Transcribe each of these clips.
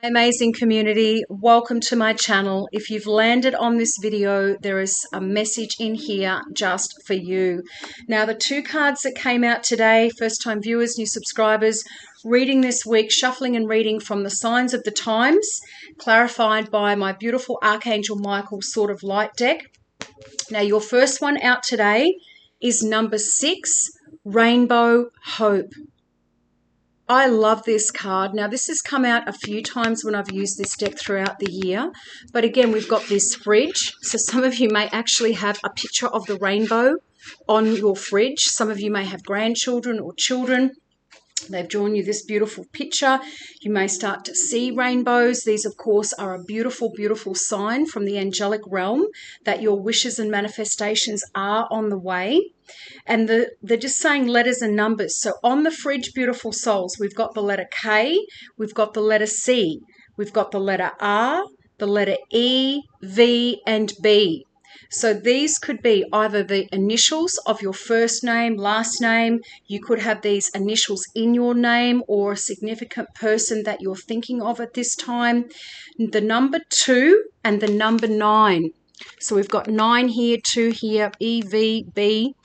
Amazing community, welcome to my channel. If you've landed on this video, there is a message in here just for you. Now, the two cards that came out today, first time viewers, new subscribers, reading this week, shuffling and reading from the signs of the times, clarified by my beautiful Archangel Michael Sword of Light deck. Now, your first one out today is number 6, Rainbow Hope. I love this card. Now, this has come out a few times when I've used this deck throughout the year. But again, we've got this fridge. So some of you may actually have a picture of the rainbow on your fridge. Some of you may have grandchildren or children. They've drawn you this beautiful picture. You may start to see rainbows. These, of course, are a beautiful, beautiful sign from the angelic realm that your wishes and manifestations are on the way. And they're just saying letters and numbers. So on the fridge, beautiful souls, we've got the letter K, we've got the letter C, we've got the letter R, the letter E, V, and B. So these could be either the initials of your first name, last name. You could have these initials in your name or a significant person that you're thinking of at this time. The number 2 and the number 9. So we've got 9 here, 2 here, E, V, B,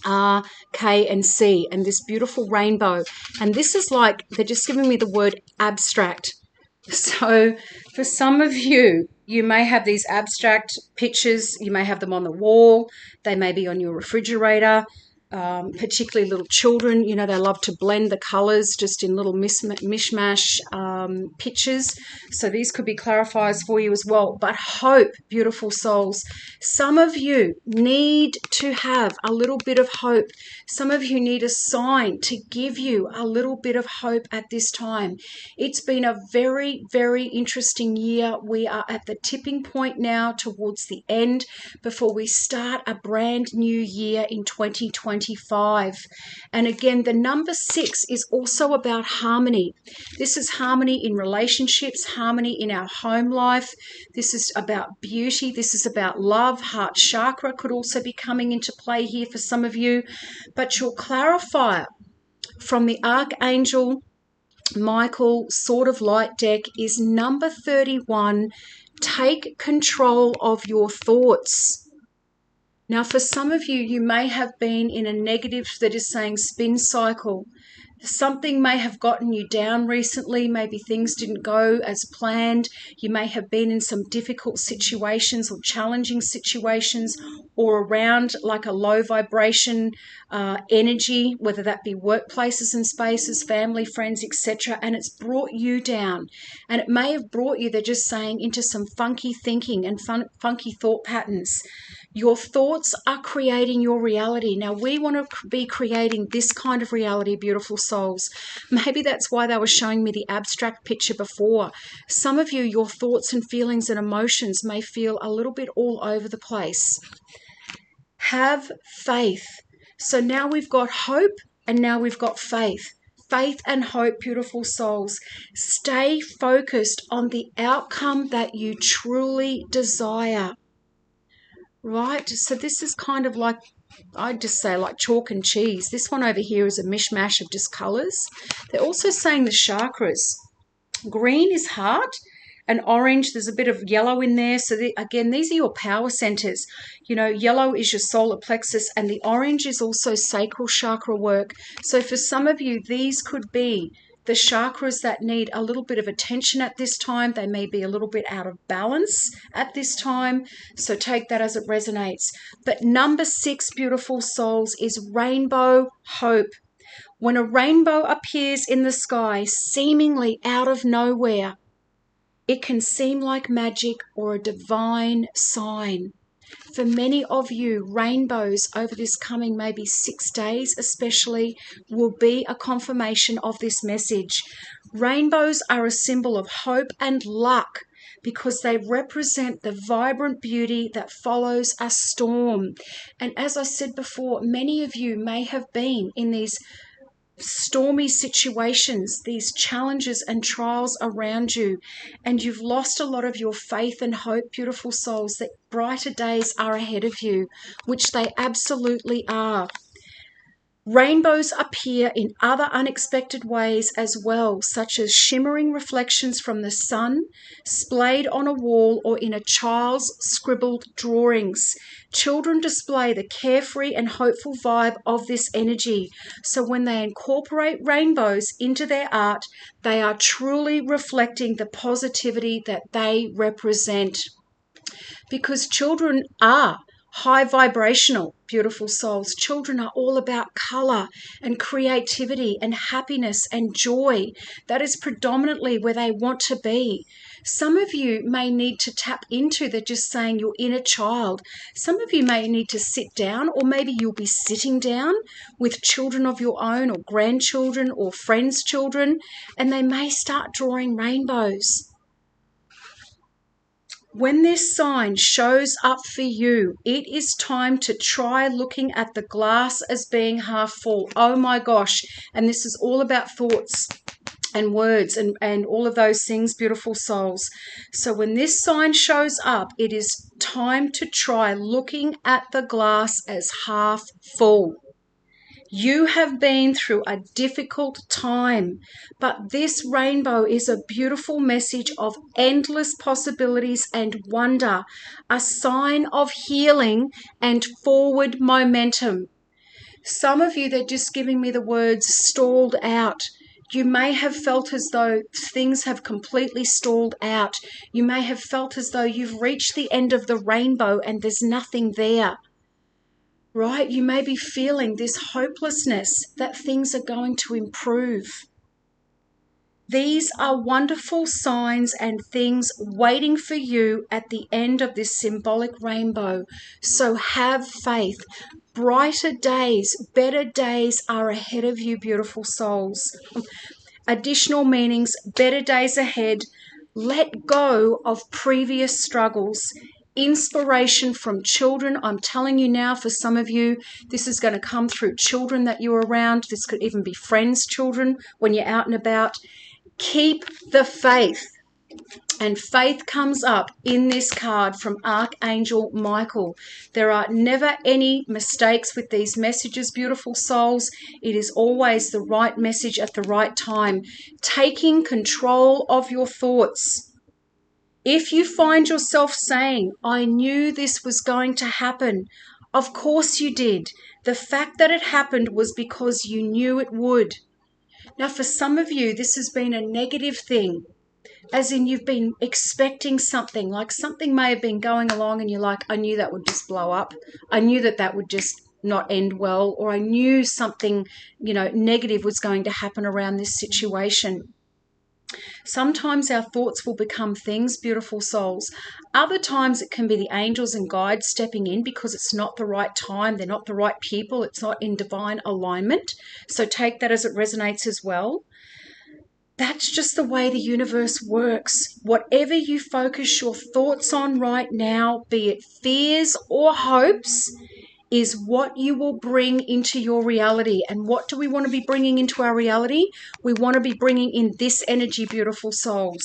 R, K, and C, and this beautiful rainbow. And this is like, they're just giving me the word abstract. So for some of you, you may have these abstract pictures. You may have them on the wall. They may be on your refrigerator. Particularly little children, you know, they love to blend the colors just in little mishmash pictures. So these could be clarifiers for you as well. But hope, beautiful souls. Some of you need to have a little bit of hope. Some of you need a sign to give you a little bit of hope at this time. It's been a very, very interesting year. We are at the tipping point now towards the end before we start a brand new year in 2025. And again, the number 6 is also about harmony. This is harmony in relationships, harmony in our home life. This is about beauty. This is about love. Heart chakra could also be coming into play here for some of you. But your clarifier from the Archangel Michael Sword of Light deck is number 31. Take control of your thoughts. Now, for some of you, you may have been in a negative that is saying spin cycle. Something may have gotten you down recently. Maybe things didn't go as planned. You may have been in some difficult situations or challenging situations or around like a low vibration energy, whether that be workplaces and spaces, family, friends, etc. And it's brought you down. And it may have brought you, they're just saying, into some funky thinking and funky thought patterns. Your thoughts are creating your reality. Now, we want to be creating this kind of reality, beautiful souls. Maybe that's why they were showing me the abstract picture before. Some of you, your thoughts and feelings and emotions may feel a little bit all over the place. Have faith. So now we've got hope and now we've got faith. Faith and hope, beautiful souls. Stay focused on the outcome that you truly desire. Right, so this is kind of like, I'd just say like chalk and cheese. This one over here is a mishmash of just colors. They're also saying the chakras. Green is heart, and orange, there's a bit of yellow in there. So again, these are your power centers. You know, yellow is your solar plexus, and the orange is also sacral chakra work. So for some of you, these could be the chakras that need a little bit of attention at this time. They may be a little bit out of balance at this time. So take that as it resonates. But number 6, beautiful souls, is rainbow hope. When a rainbow appears in the sky, seemingly out of nowhere, it can seem like magic or a divine sign. For many of you, rainbows over this coming maybe 6 days especially will be a confirmation of this message. Rainbows are a symbol of hope and luck because they represent the vibrant beauty that follows a storm. And as I said before, many of you may have been in these stormy situations, these challenges and trials around you, and you've lost a lot of your faith and hope, beautiful souls, that brighter days are ahead of you, which they absolutely are. Rainbows appear in other unexpected ways as well, such as shimmering reflections from the sun, splayed on a wall or in a child's scribbled drawings. Children display the carefree and hopeful vibe of this energy. So when they incorporate rainbows into their art, they are truly reflecting the positivity that they represent. Because children are high vibrational, beautiful souls. Children are all about color and creativity and happiness and joy. That is predominantly where they want to be. Some of you may need to tap into, they're just saying, your inner child. Some of you may need to sit down, or maybe you'll be sitting down with children of your own or grandchildren or friends' children, and they may start drawing rainbows. When this sign shows up for you, it is time to try looking at the glass as being half full. Oh my gosh. And this is all about thoughts and words and all of those things, beautiful souls. So when this sign shows up, it is time to try looking at the glass as half full. You have been through a difficult time, but this rainbow is a beautiful message of endless possibilities and wonder, a sign of healing and forward momentum. Some of you, they're just giving me the words stalled out. You may have felt as though things have completely stalled out. You may have felt as though you've reached the end of the rainbow and there's nothing there. Right? You may be feeling this hopelessness that things are going to improve. These are wonderful signs and things waiting for you at the end of this symbolic rainbow. So have faith. Brighter days, better days are ahead of you, beautiful souls. Additional meanings, better days ahead. Let go of previous struggles. Inspiration from children. I'm telling you now, for some of you, this is going to come through children that you're around. This could even be friends' children when you're out and about. Keep the faith. And faith comes up in this card from Archangel Michael. There are never any mistakes with these messages, beautiful souls. It is always the right message at the right time. Taking control of your thoughts. If you find yourself saying, I knew this was going to happen, of course you did. The fact that it happened was because you knew it would. Now, for some of you, this has been a negative thing, as in you've been expecting something, like something may have been going along and you're like, I knew that would just blow up. I knew that that would just not end well, or I knew something, negative was going to happen around this situation. Sometimes our thoughts will become things, beautiful souls. Other times it can be the angels and guides stepping in because it's not the right time. They're not the right people. It's not in divine alignment. So take that as it resonates as well. That's just the way the universe works. Whatever you focus your thoughts on right now, be it fears or hopes, is what you will bring into your reality. And what do we want to be bringing into our reality? We want to be bringing in this energy, beautiful souls.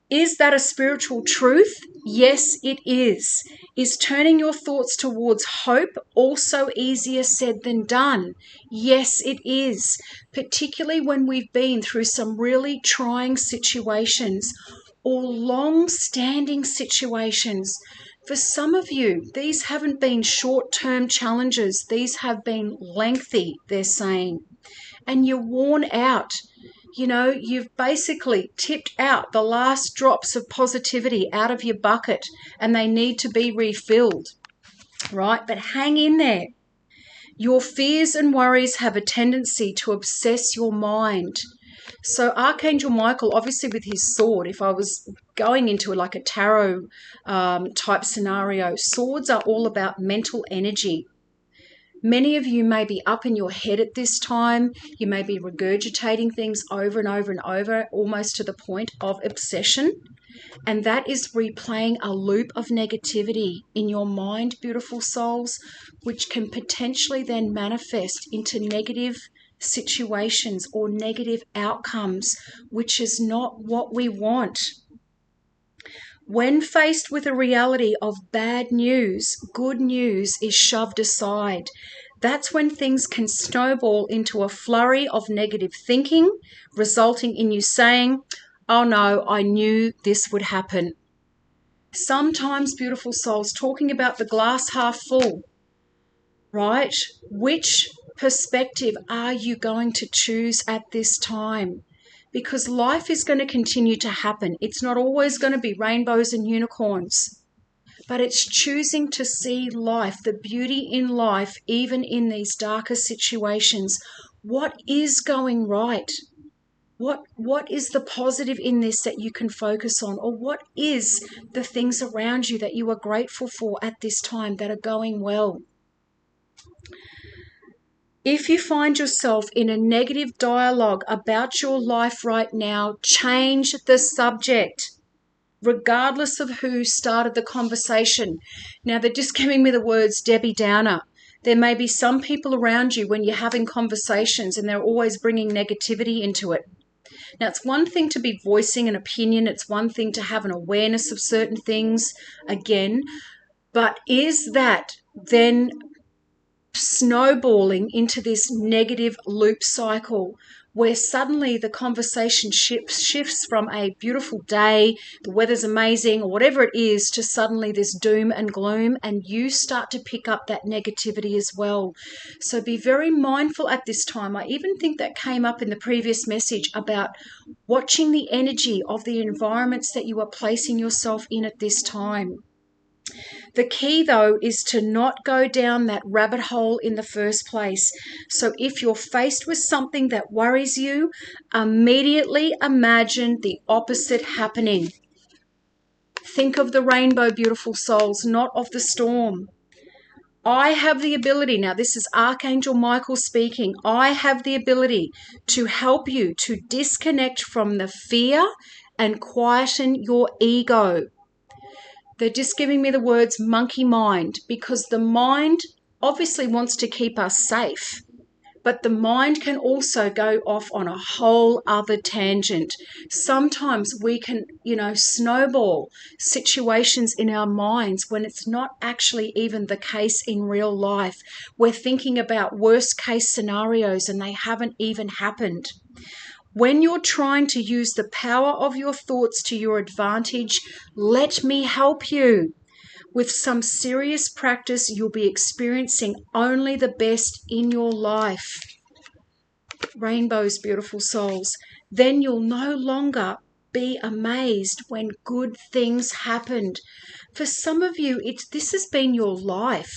Is that a spiritual truth? Yes, it is. Is turning your thoughts towards hope also easier said than done? Yes, it is. Particularly when we've been through some really trying situations or long-standing situations. For some of you, these haven't been short-term challenges. These have been lengthy, they're saying. And you're worn out. You've basically tipped out the last drops of positivity out of your bucket and they need to be refilled, right? But hang in there. Your fears and worries have a tendency to obsess your mind. So Archangel Michael, obviously with his sword, if I was going into like a tarot type scenario, swords are all about mental energy. Many of you may be up in your head at this time. You may be regurgitating things over and over and over, almost to the point of obsession. And that is replaying a loop of negativity in your mind, beautiful souls, which can potentially then manifest into negative situations or negative outcomes, which is not what we want. When faced with a reality of bad news, good news is shoved aside. that's when things can snowball into a flurry of negative thinking, resulting in you saying, oh no, I knew this would happen. Sometimes, beautiful souls, talking about the glass half full, right? Which perspective are you going to choose at this time? Because life is going to continue to happen. It's not always going to be rainbows and unicorns. But it's choosing to see life, the beauty in life, even in these darker situations. What is going right? What is the positive in this that you can focus on? Or what is the things around you that you are grateful for at this time that are going well? If you find yourself in a negative dialogue about your life right now, change the subject, regardless of who started the conversation. Now, they're just giving me the words Debbie Downer. There may be some people around you when you're having conversations and they're always bringing negativity into it. Now, it's one thing to be voicing an opinion. It's one thing to have an awareness of certain things, again. But is that then snowballing into this negative loop cycle where suddenly the conversation shifts from a beautiful day, the weather's amazing, or whatever it is, to suddenly this doom and gloom, and you start to pick up that negativity as well. So be very mindful at this time. I even think that came up in the previous message about watching the energy of the environments that you are placing yourself in at this time. The key, though, is to not go down that rabbit hole in the first place. So if you're faced with something that worries you, immediately imagine the opposite happening. Think of the rainbow, beautiful souls, not of the storm. I have the ability, now this is Archangel Michael speaking, I have the ability to help you to disconnect from the fear and quieten your ego. They're just giving me the words monkey mind, because the mind obviously wants to keep us safe, but the mind can also go off on a whole other tangent. Sometimes we can, snowball situations in our minds when it's not actually even the case in real life. We're thinking about worst case scenarios and they haven't even happened. When you're trying to use the power of your thoughts to your advantage, let me help you. With some serious practice, you'll be experiencing only the best in your life. Rainbows, beautiful souls. Then you'll no longer be amazed when good things happened. For some of you, this has been your life.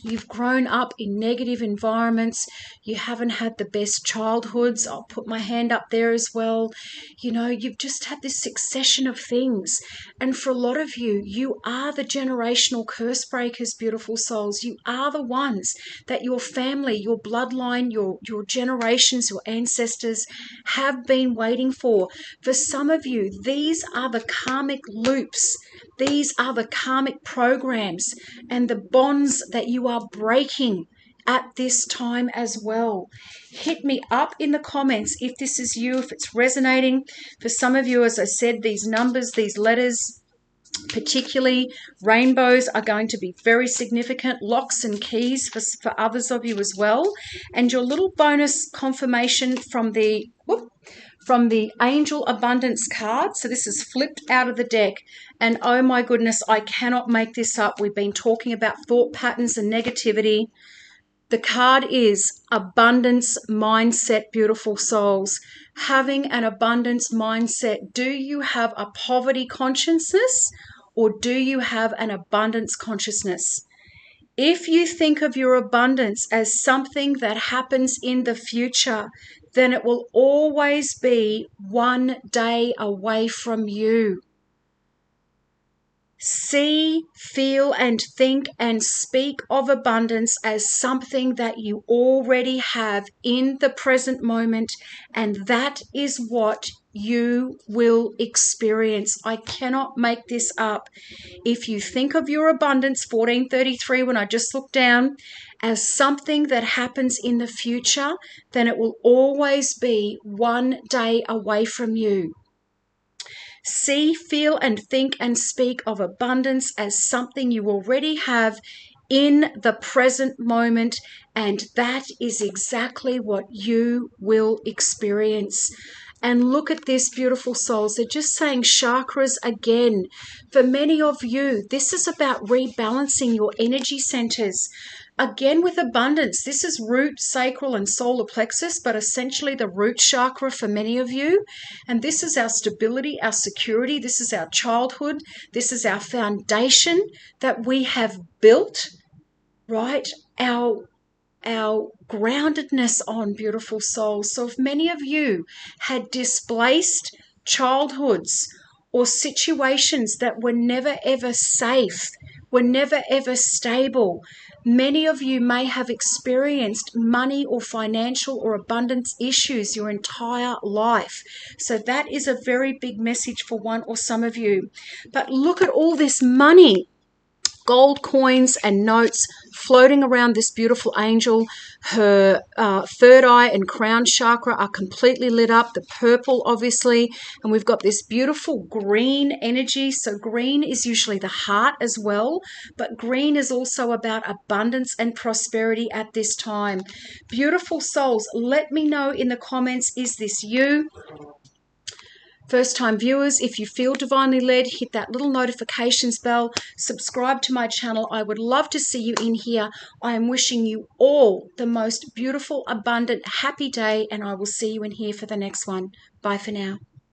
You've grown up in negative environments. You haven't had the best childhoods. I'll put my hand up there as well. You've just had this succession of things. And for a lot of you, you are the generational curse breakers, beautiful souls. You are the ones that your family, your bloodline, your generations, your ancestors have been waiting for. For some of you, these are the karmic loops. These are the karmic programs and the bonds that you are breaking at this time as well. Hit me up in the comments if this is you, if it's resonating. For some of you, as I said, these numbers, these letters, particularly rainbows, are going to be very significant. Locks and keys for others of you as well. And your little bonus confirmation from the Angel Abundance card. So this is flipped out of the deck. And oh my goodness, I cannot make this up. We've been talking about thought patterns and negativity. The card is Abundance Mindset, beautiful souls. Having an abundance mindset. Do you have a poverty consciousness or do you have an abundance consciousness? If you think of your abundance as something that happens in the future, then it will always be one day away from you. See, feel, and think and speak of abundance as something that you already have in the present moment, and that is what you will experience. I cannot make this up. If you think of your abundance, 1433, when I just looked down, as something that happens in the future, then it will always be one day away from you. See, feel, and think and speak of abundance as something you already have in the present moment, and that is exactly what you will experience. And look at this, beautiful souls. They're just saying chakras again. For many of you, this is about rebalancing your energy centers. Again, with abundance, this is root, sacral, and solar plexus, but essentially the root chakra for many of you. And this is our stability, our security. This is our childhood. This is our foundation that we have built, right? Our groundedness on, beautiful souls. So if many of you had displaced childhoods or situations that were never ever safe, were never ever stable, many of you may have experienced money or financial or abundance issues your entire life. So that is a very big message for one or some of you. But look at all this money, gold coins and notes floating around this beautiful angel. Her third eye and crown chakra are completely lit up, the purple obviously, and we've got this beautiful green energy. So green is usually the heart as well, but green is also about abundance and prosperity at this time. Beautiful souls, let me know in the comments, is this you? First time viewers, if you feel divinely led, hit that little notifications bell, subscribe to my channel. I would love to see you in here. I am wishing you all the most beautiful, abundant, happy day, and I will see you in here for the next one. Bye for now.